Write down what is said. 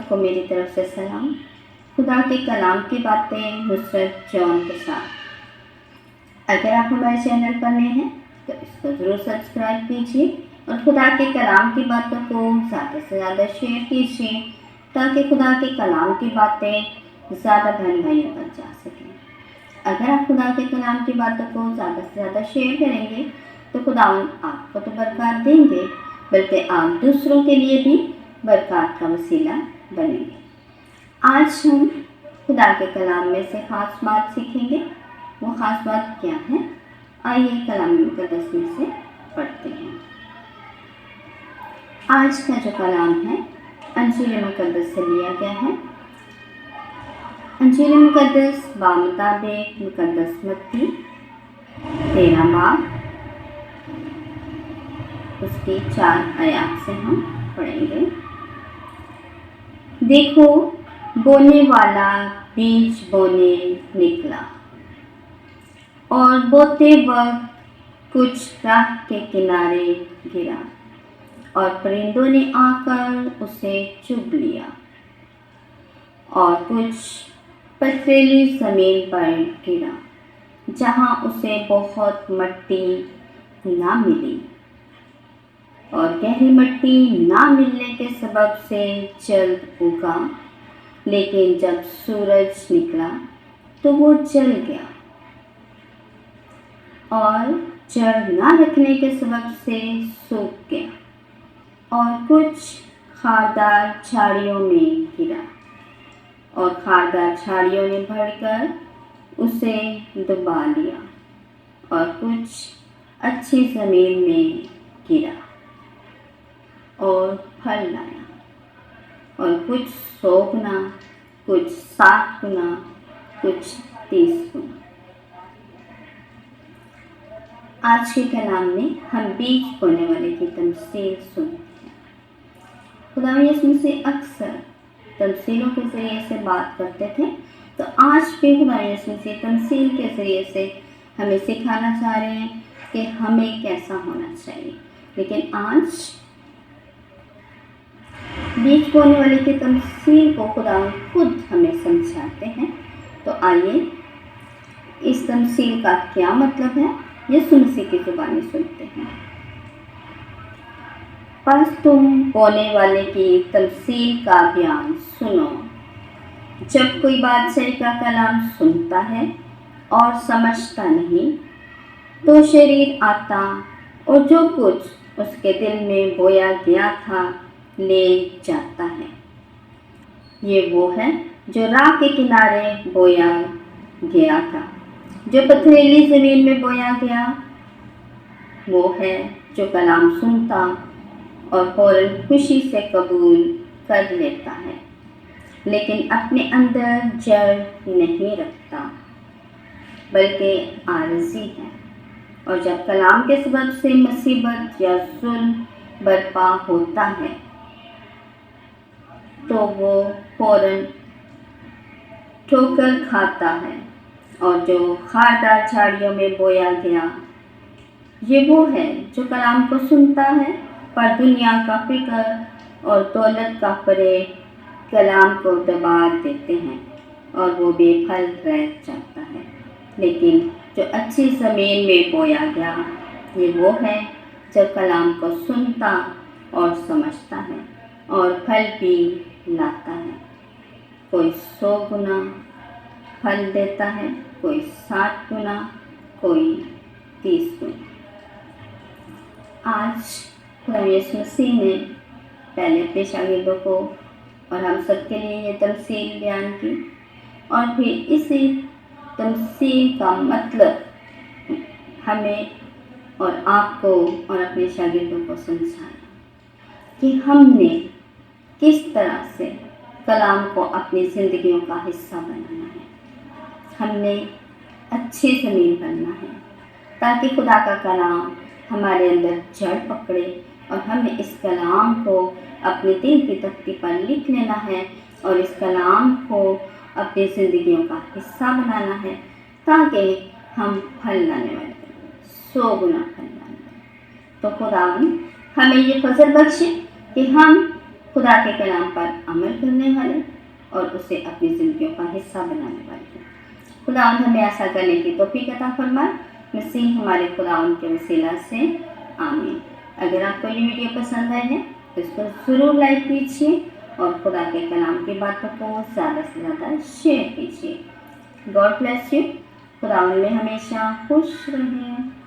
सबको मेरी तरफ से सलाम। खुदा के कलाम की बातें नुसरत जॉन के साथ। अगर आप हमारे चैनल पर नए हैं तो इसको ज़रूर सब्सक्राइब कीजिए और खुदा के कलाम की बातों को ज़्यादा से ज़्यादा शेयर कीजिए ताकि खुदा के कलाम की बातें ज़्यादा बहन भाइयों तक जा सकें। अगर आप खुदा के कलाम की बातों को ज़्यादा से ज़्यादा शेयर करेंगे तो खुदा आपको तो बरकत देंगे, बल्कि आप दूसरों के लिए भी बरकत का वसीला बनेंगे। आज हम खुदा के कलाम में से ख़ास बात सीखेंगे। वो ख़ास बात क्या है, आइए कलाम मुक़द्दस में से पढ़ते हैं। आज का जो कलाम है अंजील मुक़द्दस से लिया गया है। अंजील मुक़द्दस बामुताबिक मुक़द्दस मत्ती 13 बाब उसकी 4 आयत से हम पढ़ेंगे। देखो, बोने वाला बीज बोने निकला और बोते वक्त कुछ राह के किनारे गिरा और परिंदों ने आकर उसे चुग लिया, और कुछ पथरीली ज़मीन पर गिरा जहाँ उसे बहुत मिट्टी ना मिली, और गहरी मिट्टी ना मिलने के सबब से जल्द उगा, लेकिन जब सूरज निकला तो वो जल गया, और जड़ ना रखने के सबब से सूख गया, और कुछ खारदार झाड़ियों में गिरा और खारदार झाड़ियों ने भरकर उसे दबा लिया, और कुछ अच्छी ज़मीन में गिरा और फल लाया, और कुछ 100 गुना, कुछ 60 गुना, कुछ 30 गुना। आज के कलाम में हम बीज बोने वाले की तमसील सुनते हैं। खुदा यीशु मसीह अक्सर तमसीलों के ज़रिए से बात करते थे, तो आज भी खुदा यीशु मसीह तमसील के ज़रिए से हमें सिखाना चाह रहे हैं कि हमें कैसा होना चाहिए। लेकिन आज बीज बोने वाले की तमसील को खुदा खुद हमें समझाते हैं। तो आइए इस तमसील का क्या मतलब है यीशु मसीह की ज़ुबानी सुनते हैं। बस तुम बोने वाले की तमसील का बयान सुनो। जब कोई बादशाह का कलाम सुनता है और समझता नहीं, तो शरीर आता और जो कुछ उसके दिल में बोया गया था ले जाता है। ये वो है जो राह के किनारे बोया गया था। जो पथरीली ज़मीन में बोया गया वो है जो कलाम सुनता और फौरन खुशी से कबूल कर लेता है, लेकिन अपने अंदर जड़ नहीं रखता, बल्कि आरज़ी है, और जब कलाम के सबब से मुसीबत या जुल्म बर्पा होता है तो वो फौरन ठोकर खाता है। और जो खारदार झाड़ियों में बोया गया ये वो है जो कलाम को सुनता है, पर दुनिया का फिक्र और दौलत का फरेब कलाम को दबा देते हैं और वो बेफल रह जाता है। लेकिन जो अच्छी ज़मीन में बोया गया ये वो है जो कलाम को सुनता और समझता है और फल भी लाता है। कोई 100 गुना फल देता है, कोई 60 गुना, कोई 30 गुना। आज यीशु मसीह ने पहले अपने शागिर्दों को और हम सबके लिए ये तमसील बयान की, और फिर इसी तमसील का मतलब हमें और आपको और अपने शागिर्दों को समझाया कि हमने किस तरह से कलाम को अपनी ज़िंदगियों का हिस्सा बनाना है। हमने अच्छी ज़मीन बनना है ताकि खुदा का कलाम हमारे अंदर जड़ पकड़े, और हमें इस कलाम को अपने दिल की तख्ती पर लिख लेना है और इस कलाम को अपनी ज़िंदगियों का हिस्सा बनाना है ताकि हम फल लाने वाले 100 गुना फल लाने वाले। तो खुदा हमें ये फजल बख्शे कि हम खुदा के कलाम पर अमल करने वाले और उसे अपनी ज़िंदगियों का हिस्सा बनाने वाले हैं। खुदावंद हमें ऐसा करने की तौफीक अता फरमाए। मसीह हमारे खुदावंद के वसीला से आमीन। अगर आपको ये वीडियो पसंद आए हैं तो इसको ज़रूर लाइक कीजिए और खुदा के कलाम की बातों को ज़्यादा से ज़्यादा शेयर कीजिए। God bless you. खुदावंद में हमेशा खुश रहें।